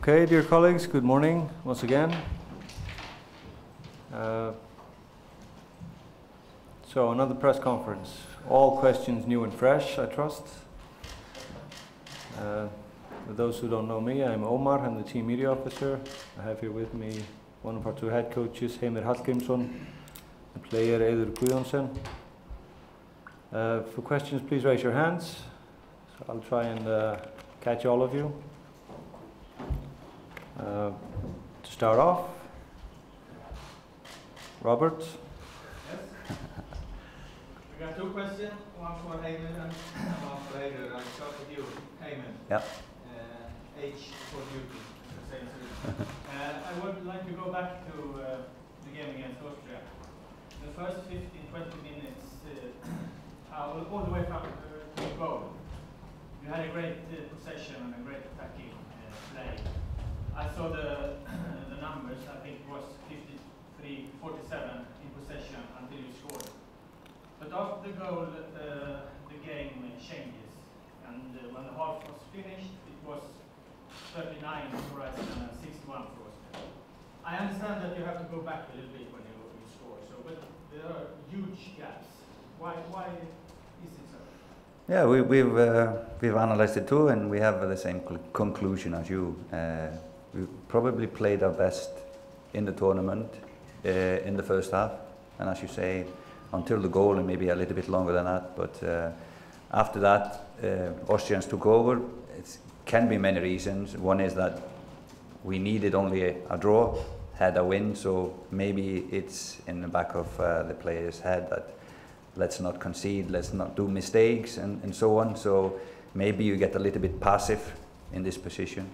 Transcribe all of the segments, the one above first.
Okay, dear colleagues, good morning once again. So another press conference. All questions new and fresh, I trust. For those who don't know me, I'm Omar, I'm the team media officer. I have here with me one of our two head coaches, Heimir Hallgrímsson, the player Eiður Guðjónsson. For questions, please raise your hands. So I'll try and catch all of you. To start off, Robert. Yes. We got two questions, one for Heimir and one for Eiður. I'll start with you, Heimir. Yeah. H for duty, the same thing. I would like to go back to the game against Austria. The first 15-20 minutes, all the way from to the goal. You had a great possession and a great attacking play. I saw the numbers. I think it was 53-47 in possession until you scored. But after the goal, the game changes. And when the half was finished, it was 39 for us and 61 for us. I understand that you have to go back a little bit when you score. So, but there are huge gaps. Why is it so? Yeah, we've analyzed it too, and we have the same conclusion as you. We probably played our best in the tournament in the first half, and as you say, until the goal, and maybe a little bit longer than that. But after that, Austrians took over. It can be many reasons. One is that we needed only a draw, had a win, so maybe it's in the back of the players' head that let's not concede, let's not do mistakes, and so on. So maybe you get a little bit passive in this position.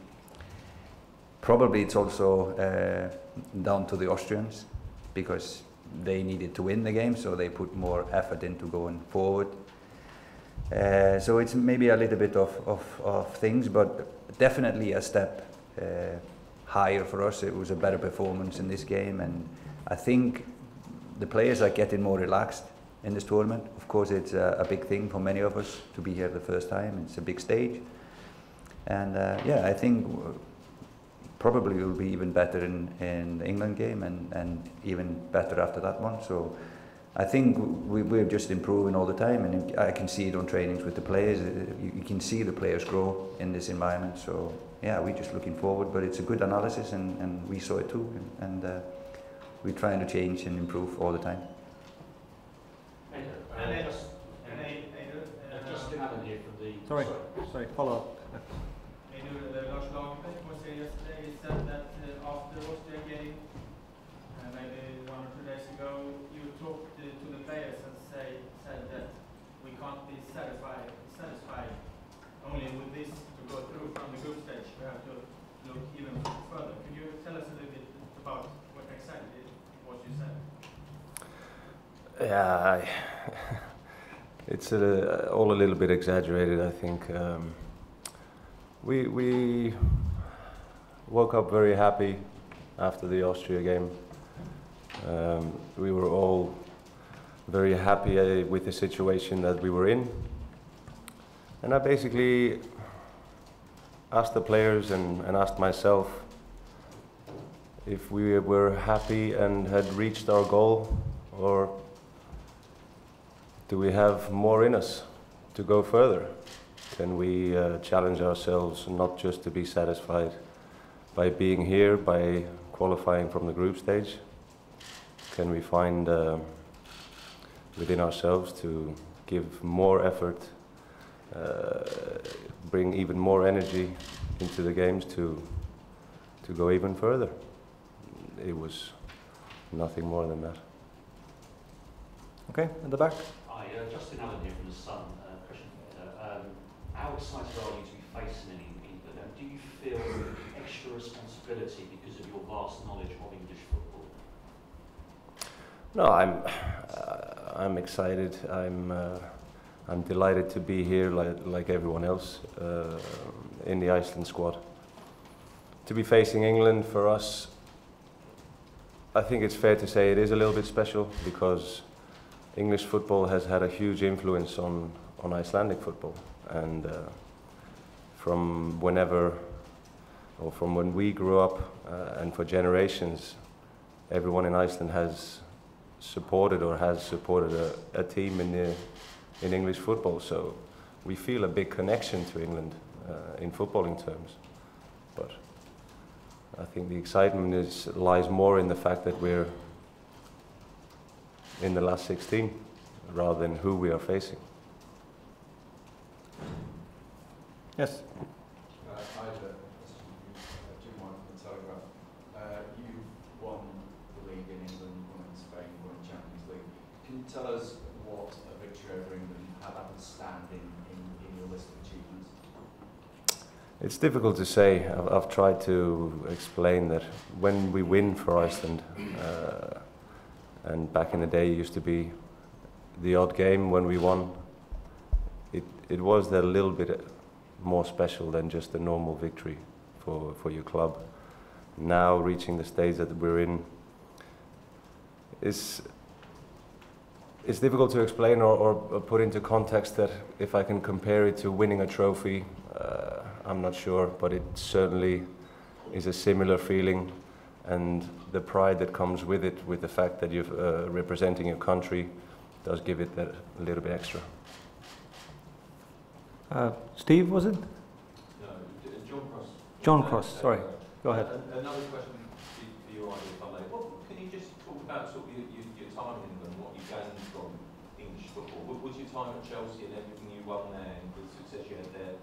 Probably it's also down to the Austrians, because they needed to win the game, so they put more effort into going forward. So it's maybe a little bit of things, but definitely a step higher for us. It was a better performance in this game, and I think the players are getting more relaxed in this tournament. Of course, it's a big thing for many of us to be here the first time. It's a big stage, and yeah, I think probably will be even better in the England game, and even better after that one. So I think we're just improving all the time, and I can see it on trainings with the players. You can see the players grow in this environment. So yeah, we're just looking forward, but it's a good analysis, and we saw it too, and we're trying to change and improve all the time. Sorry, follow up. Lars Lagerbäck was here yesterday. He said that after the Austria game, maybe 1 or 2 days ago, you talked to the players and said that we can't be satisfied only with this to go through from the group stage. We have to look even further. Could you tell us a little bit about what exactly what you said? Yeah, it's all a little bit exaggerated, I think. We woke up very happy after the Austria game. We were all very happy with the situation that we were in. And I basically asked the players and asked myself if we were happy and had reached our goal, or do we have more in us to go further? Can we challenge ourselves not just to be satisfied by being here, by qualifying from the group stage? Can we find within ourselves to give more effort, bring even more energy into the games to go even further? It was nothing more than that. Okay, in the back. Hi, Justin Allen here from The Sun. How excited are you to be facing England? And do you feel extra responsibility because of your vast knowledge of English football? No, I'm excited. I'm delighted to be here, like everyone else, in the Iceland squad. To be facing England for us, I think it's fair to say it is a little bit special, because English football has had a huge influence on Icelandic football, and from whenever or from when we grew up, and for generations, everyone in Iceland has supported a team in English football. So we feel a big connection to England in footballing terms. But I think the excitement lies more in the fact that we're in the last 16 rather than who we are facing. Yes. I have a question for Jim White from the Telegraph. You've won the league in England, won in Spain, won in Champions League. Can you tell us what a victory over England, how that would stand in your list of achievements? It's difficult to say. I've tried to explain that when we win for Iceland, and back in the day it used to be the odd game when we won, it was that little bit more special than just a normal victory for your club. Now reaching the stage that we're in, it's difficult to explain or put into context that if I can compare it to winning a trophy, I'm not sure, but it certainly is a similar feeling, and the pride that comes with it, with the fact that you're representing your country, does give it that a little bit extra. Steve, was it? No, John Cross. John Cross, sorry. Go ahead. Another question for you, Ivy, if I may. Can you just talk about sort of your time in England, what you gained from English football? Was your time at Chelsea and everything you won there and the success you had there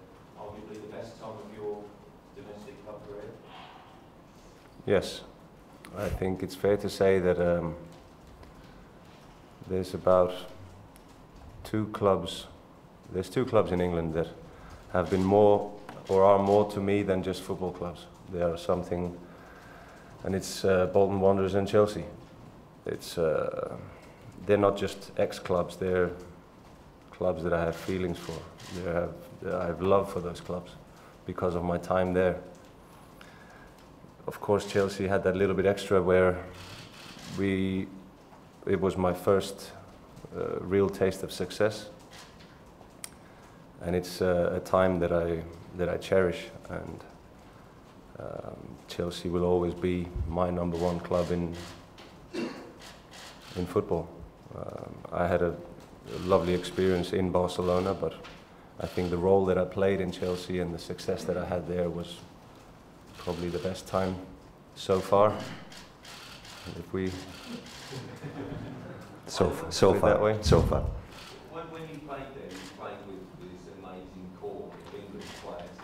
arguably the best time of your domestic club career? Yes, I think it's fair to say that there's about two clubs in England that have been more or are more to me than just football clubs. They are something, and it's Bolton Wanderers and Chelsea. They're not just ex-clubs, they're clubs that I have feelings for. I have love for those clubs because of my time there. Of course, Chelsea had that little bit extra where it was my first real taste of success. And it's a time that I cherish, and Chelsea will always be my #1 club in football. I had a lovely experience in Barcelona, but I think the role that I played in Chelsea and the success that I had there was probably the best time so far. If we So put it that way. far. When you played there, you played with this amazing core of England players. I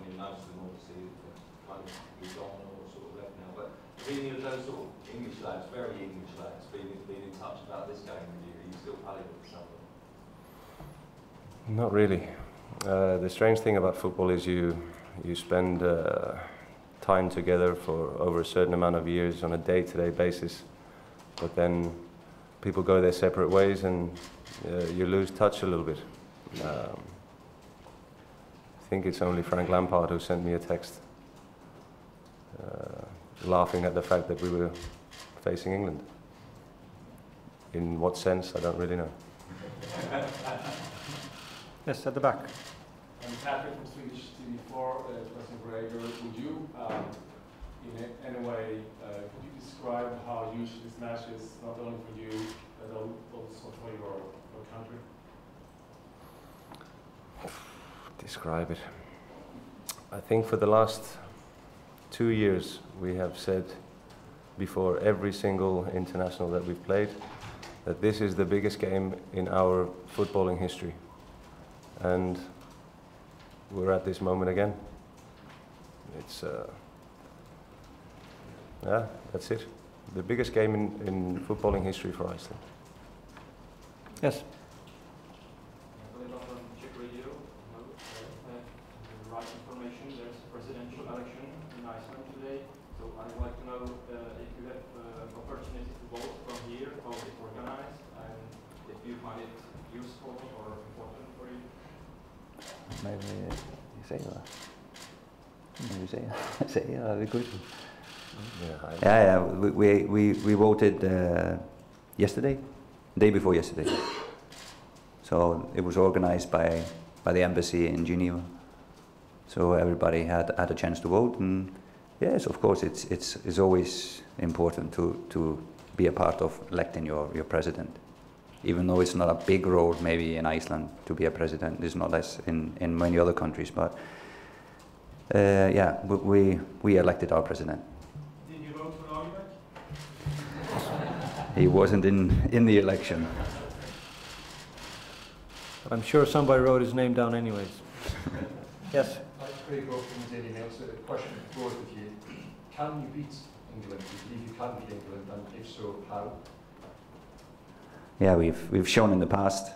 mean, most of them obviously have kind of moved on or sort of left now. But any of those sort of English lads, very English lads, been in touch about this game with you? Are you still playing with some of them? Not really. The strange thing about football is you spend time together for over a certain amount of years on a day-to-day basis, but then people go their separate ways and you lose touch a little bit. I think it's only Frank Lampard who sent me a text laughing at the fact that we were facing England. In what sense, I don't really know. Yes, at the back. I'm Patrick from Swedish TV4, Professor Gregor. Would you, in any way, could you describe how huge this match is, not only for you, but also for your country? Describe it. I think for the last 2 years we have said before every single international that we've played that this is the biggest game in our footballing history. And we're at this moment again. It's, yeah, that's it. The biggest game in footballing history for Iceland. Yes. Czech Radio. Right information. There's a presidential election in Iceland today. So I'd like to know if you have opportunity to vote from here, how it's organized, and if you find it useful or important for you. Maybe you say that. Maybe say that'd be good. Yeah. We voted yesterday, day before yesterday. So it was organized by the embassy in Geneva. So everybody had a chance to vote, and yes, of course, it's always important to be a part of electing your president. Even though it's not a big role, maybe in Iceland, to be a president, it's not as in many other countries, but yeah, we elected our president. Did you vote for Lagerbäck? He wasn't in the election. I'm sure somebody wrote his name down anyways. Yes? Hi, Craig Rowe from the Daily Mail. So a question for both of you. Can you beat England? Do you believe you can beat England, and if so, how? Yeah, we've shown in the past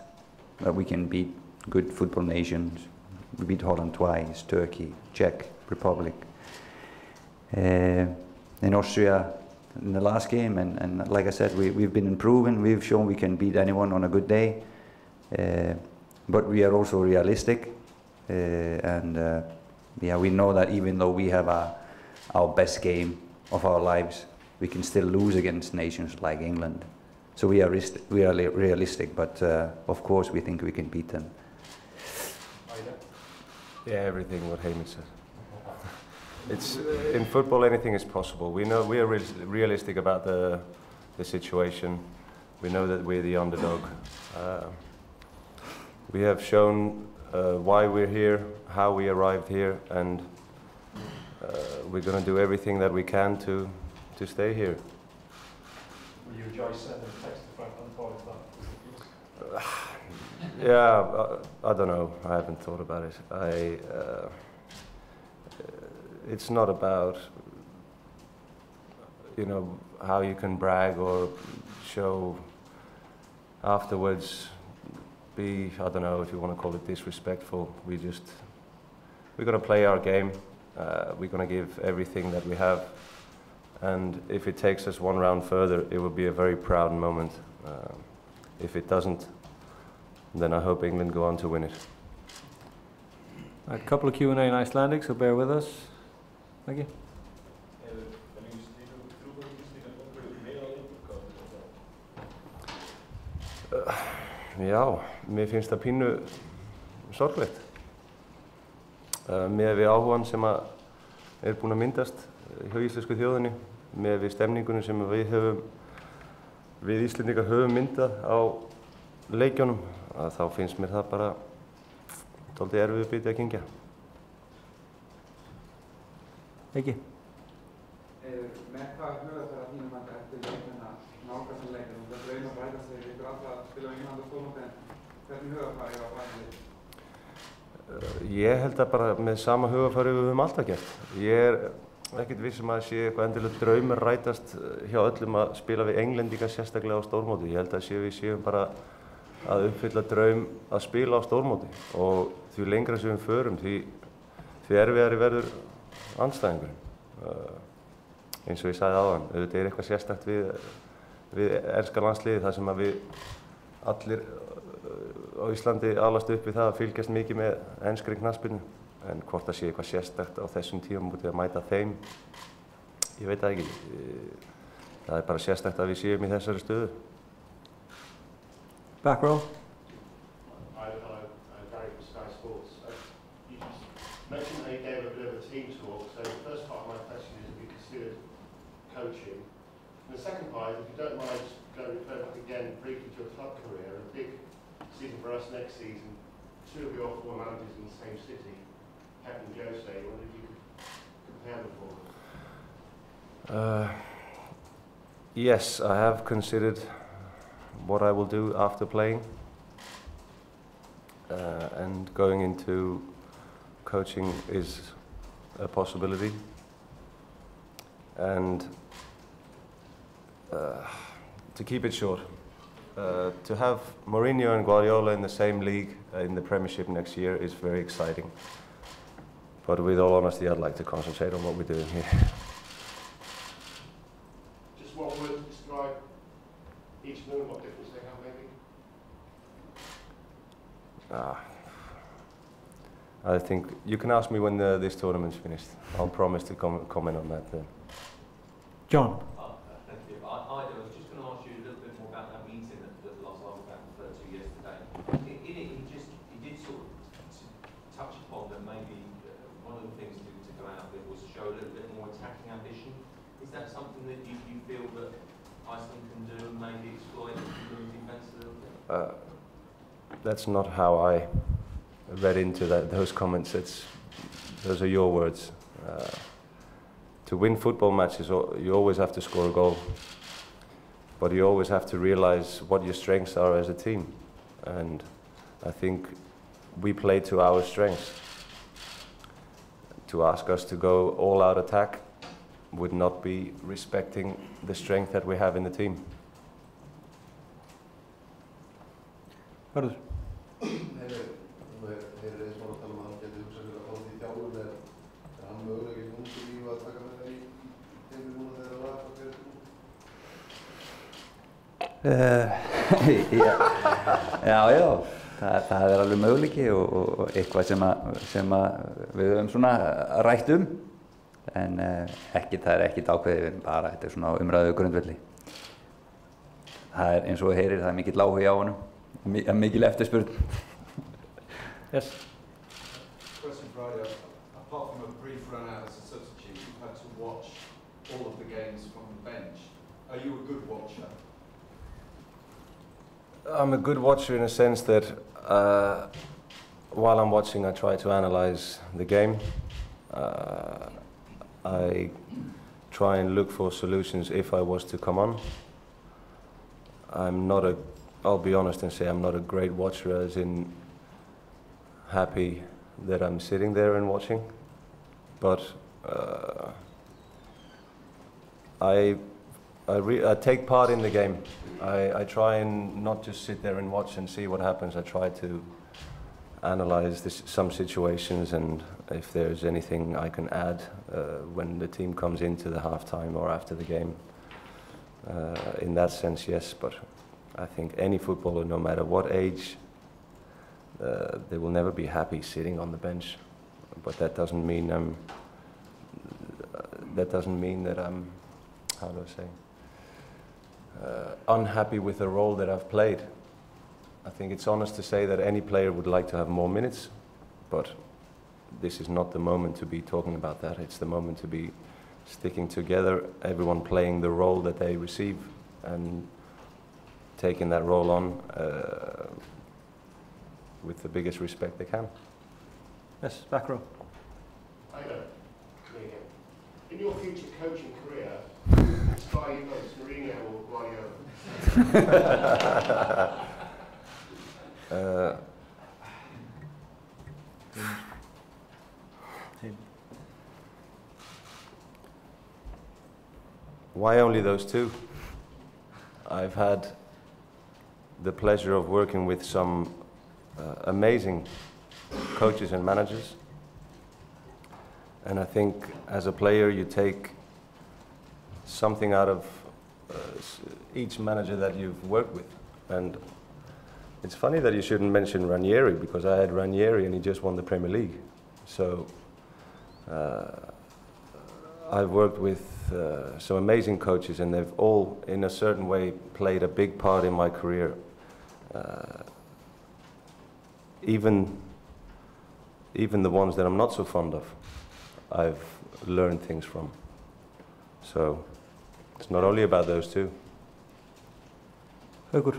that we can beat good football nations. We beat Holland twice, Turkey, Czech Republic. In Austria in the last game, and like I said, we've been improving. We've shown we can beat anyone on a good day. But we are also realistic, and yeah, we know that even though we have our best game of our lives, we can still lose against nations like England. So we are realistic, but of course we think we can beat them. Yeah, everything what Heimir said. It's in football, anything is possible. We know we are realistic about the situation. We know that we're the underdog. We have shown why we're here, how we arrived here, and we're going to do everything that we can to stay here. Will you enjoy sending text to Frank Lampard if that? Yeah, I don't know. I haven't thought about it. It's not about, you know, how you can brag or show afterwards. I don't know if you want to call it disrespectful. We're going to play our game. We're going to give everything that we have. And if it takes us one round further, it will be a very proud moment. If it doesn't, then I hope England go on to win it. A couple of Q&A in Icelandic, so bear with us. Thank you. Já, mér finnst það pínu sorglegt. Með við áhugan sem búinn að myndast hjá íslensku þjóðinni, með við stemningunum sem við Íslendingar höfum myndað á leikjunum, þá finnst mér það bara dálítið erfiður biti að kyngja. Ekki. Með hvað hugarfara þínum mati eftir leikina nálgast í leikina? Það draumar rætast þegar ykkur alltaf að spila á England og stórmóti, en hvernig hugarfari er á bæðið? Ég held að bara með sama hugarfari við höfum alltaf gert. Ég ekkert vissum að það sé eitthvað endilega draumar rætast hjá öllum að spila við Englendinga sérstaklega á stórmóti. Ég held að við séum bara að uppfylla draum að spila á stórmóti, og því lengra sem við förum, því erfiðari verður andstæðingurinn. Eins og ég sagði áðan, auðvitað er eitthvað sérstakt við enska landsliðið, þar sem að við allir á Íslandi alast upp við það að fylgjast mikið með enskri knattspyrnu, en hvort það sé eitthvað sérstakt á þessum tímamóti að mæta þeim, ég veit það ekki. Það er bara sérstakt að við séum í þessari stöðu. Back row. Gary from Sky Sports. You just mentioned how you gave a bit of a team talk, so the first part of my question is if you considered coaching. And the second part is, if you don't mind, go back again briefly to your club career. A big season for us next season, two of your former managers in the same city, Pep and Jose. I wonder if you could compare them for us. Yes, I have considered what I will do after playing, and going into coaching is a possibility. And to keep it short, to have Mourinho and Guardiola in the same league in the Premiership next year is very exciting. But with all honesty, I'd like to concentrate on what we're doing here. Just one word to describe each of them and what difference they have, maybe? I think you can ask me when this tournament's finished. I'll promise to comment on that then. John. Thank you. I was just going to ask you a little bit more about that meeting that Lars Lagerbäck referred to yesterday. In it, he did sort of touch upon that maybe one attacking ambition. Is that something that you feel that Iceland can do and maybe exploit England's defence a little bit? That's not how I read into those comments. Those are your words. To win football matches, you always have to score a goal, but you always have to realize what your strengths are as a team. And I think we play to our strengths. To ask us to go all-out attack would not be respecting the strength that we have in the team. Hörður? Já, það alveg möguleiki og eitthvað sem við höfum svona rætt en það ekkert ákveðið, bara þetta svona á umræðu grundvelli. Það eins og þú heyrir, það mikill áhugi á honum, mikil eftirspurn. Yes. Question for Ida. Apart from a brief run out as a substitute, you've had to watch all of the games from the bench. Are you a good watcher? I'm a good watcher in a sense that while I'm watching, I try to analyze the game. I try and look for solutions if I was to come on. I'll be honest and say I'm not a great watcher, as in happy that I'm sitting there and watching, but I take part in the game. I try and not just sit there and watch and see what happens. I try to analyze some situations, and if there's anything I can add when the team comes into the halftime or after the game. In that sense, yes, but I think any footballer, no matter what age, they will never be happy sitting on the bench. But that doesn't mean that I'm, how do I say, unhappy with the role that I've played. I think it's honest to say that any player would like to have more minutes, but this is not the moment to be talking about that. It's the moment to be sticking together, everyone playing the role that they receive and taking that role on with the biggest respect they can. Yes, back row. I know. In your future coaching career, inspire you most, Mourinho or Guardiola? Why only those two? I've had the pleasure of working with some amazing coaches and managers, and I think as a player you take something out of each manager that you've worked with. And it's funny that you shouldn't mention Ranieri, because I had Ranieri and he just won the Premier League. So I've worked with some amazing coaches, and they've all in a certain way played a big part in my career. Even the ones that I'm not so fond of, I've learned things from. So it's not only about those two. Haukur.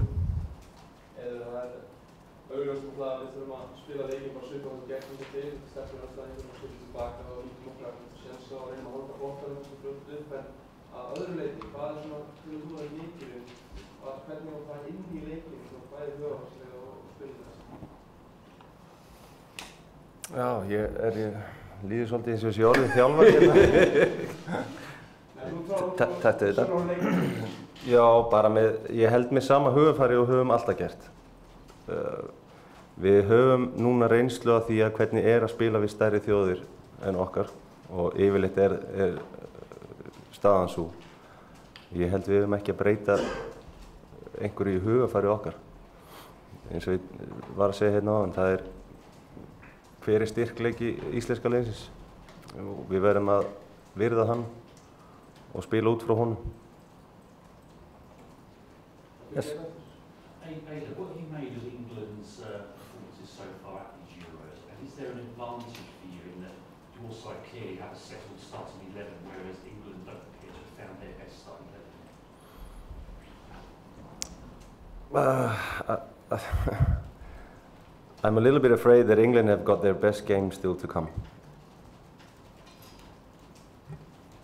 Já, líður svolítið eins og þessi orðið þjálfari hérna. Þetta er þetta. Já, bara ég held með sama hugafari og höfum alltaf gert. Við höfum núna reynslu af því að hvernig að spila við stærri þjóðir en okkar, og yfirleitt staðan svo. Ég held við höfum ekki að breyta einhverju í hugafari okkar. Eins og ég var að segja hérna áðan, það hver styrkleiki íslenska liðsins. Við verðum að virða hann og spila út frá honum. Yes. What have you made of England's performances so far at these Euros? And is there an advantage for you in that you your side clearly have a settled starting 11, whereas England don't appear to have found their best starting 11? I'm a little bit afraid that England have got their best game still to come.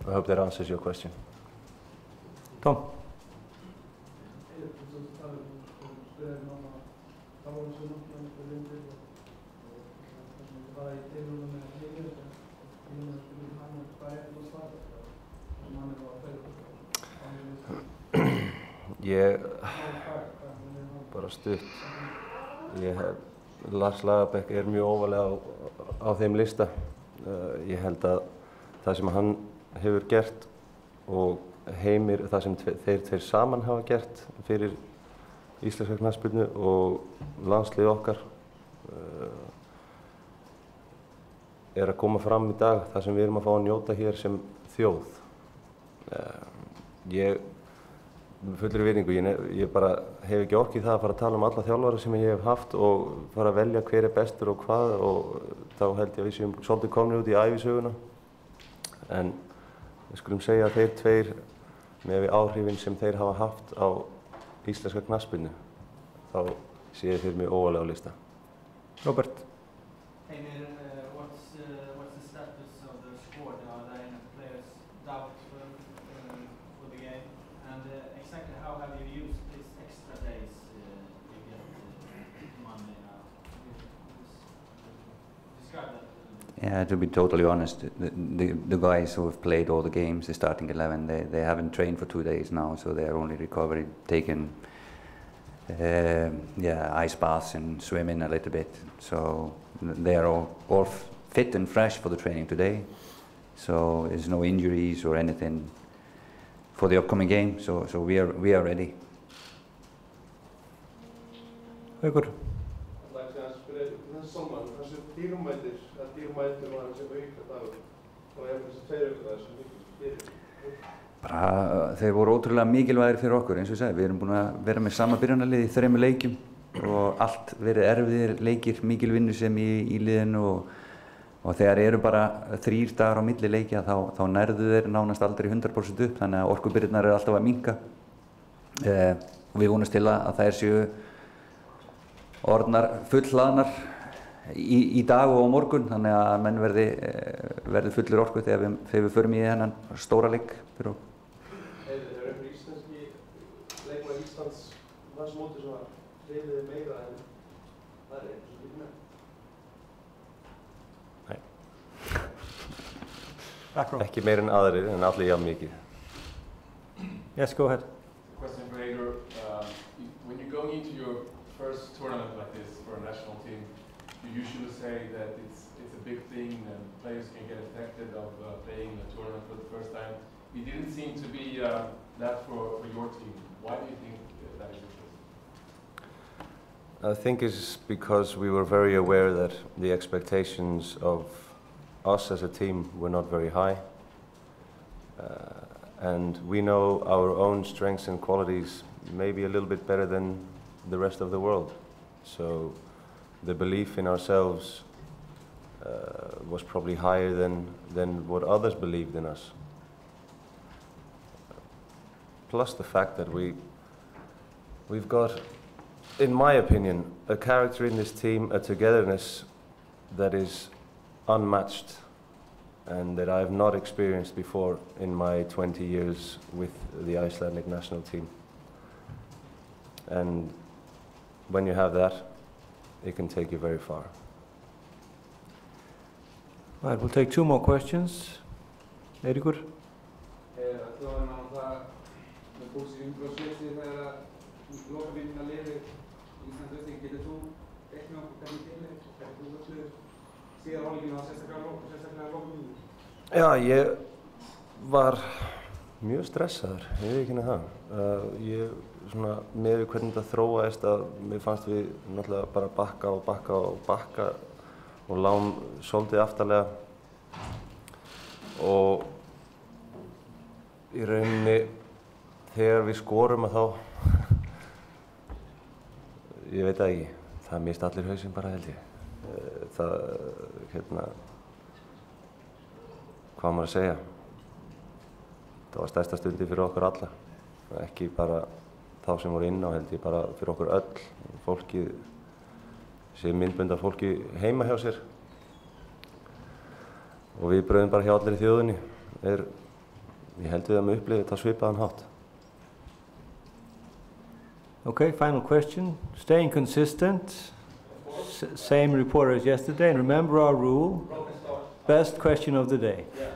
I hope that answers your question. Tom? Ég bara stutt. Lars Lagerbäck mjög ofarlega á þeim lista. Ég held að það sem hann hefur gert og Heimir, það sem þeir tveir saman hafa gert fyrir íslenska knattspyrnu og landslið okkar að koma fram í dag, það sem við erum að fá að njóta hér sem þjóð. Ég með fullri virðingu, ég bara hef ekki ork í það að fara að tala um alla þjálfara sem ég hef haft og fara að velja hver bestur og hvað, og þá held ég að við séum svolítið komnir út í ævisöguna. En við skulum segja að þeir tveir, með áhrifin sem þeir hafa haft á íslenska knattspyrnu, þá sé ég fyrir mig óvarlega á lista. Robert? Heimir, what's the status of the squad? Are there any players doubtful for the game? And exactly how have you used these extra days you get Monday now? Describe that. Yeah, to be totally honest, the guys who have played all the games, the starting 11, they haven't trained for 2 days now, so they're only recovering, taking ice baths and swimming a little bit. So they are all fit and fresh for the training today. So there's no injuries or anything for the upcoming game. So we are ready. Very good. Þeir voru ótrúlega mikilvægir fyrir okkur, eins og ég segi. Við erum búin að vera með sama byrjunarlið í 3 leikjum og allt verið erfiðir leikir, mikil vinnusemi í liðinu og þegar eru bara 3 dagar á milli leikja þá nærðu þeir nánast aldrei 100% upp, þannig að orkubyrðirnar eru alltaf að minnka. Við vonumst til að þær séu orðnar fullhlaðnar í dag og á morgun, þannig að menn verði fullir orku þegar við förum í þennan stóra leik fyrir okkur. Er einhver íslenski leikmaður Íslands þessu móti sem að hreyfið meira en það eins og líka með? Nei. Ekki meira en aðrir, en allir jafn mikið. Yes, go ahead. Question for Egor. When you're going into your first tournament like this for a national team, you usually say that it's a big thing and players can get affected of playing a tournament for the first time. It didn't seem to be that for your team. Why do you think that is the case? I think it's because we were very aware that the expectations of us as a team were not very high. And we know our own strengths and qualities maybe a little bit better than the rest of the world. So the belief in ourselves was probably higher than what others believed in us. Plus the fact that we've got, in my opinion, a character in this team, a togetherness that is unmatched and that I have not experienced before in my 20 years with the Icelandic national team. And when you have that, it can take you very far. Right, we'll take 2 more questions. Eiríkur? Þjóðin á það með búsið 170 þegar lokavinnina liði Ísland-Austurríki, getur þú eitt með okkur hvernig til er? Hvernig þú völdur síðan álíkinu á sérstaklega lokavinninu? Já, ég var mjög stressaður, ég veit ekki það. Ég svona með við hvernig þetta þróaðist að mér fannst við náttúrulega bara bakka og lám svolítið aftarlega og í rauninni þegar við skorum að þá ég veit það ekki, það mist allir hausinn bara held ég. hvað maður að segja, það var stærsta stundi fyrir okkur alla, ekki bara þá sem voru inn á, held ég bara fyrir okkur öll, fólkið, þessi myndbönd af fólki heima hjá sér og við bröðum bara hjá allir í þjóðinni, ég held við að við upplifum þetta svipaðan hátt. Okay, final question. Staying consistent, same report as yesterday, and remember our rule, best question of the day. Yeah.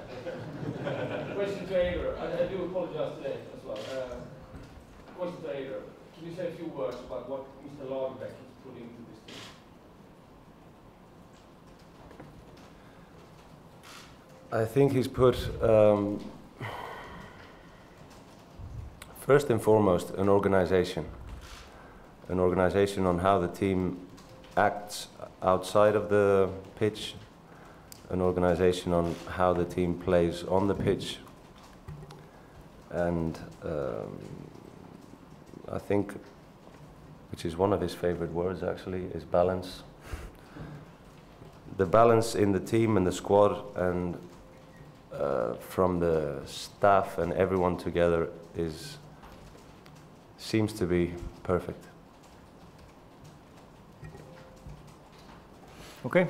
Question to Eidur. I do apologize today as well. Question to Eidur. Can you say a few words about what Mr. Lagerbäck has put into this team? I think he's put, first and foremost, an organization on how the team acts outside of the pitch, an organization on how the team plays on the pitch, and I think, which is one of his favorite words actually, is balance. The balance in the team and the squad and from the staff and everyone together seems to be perfect. Okay.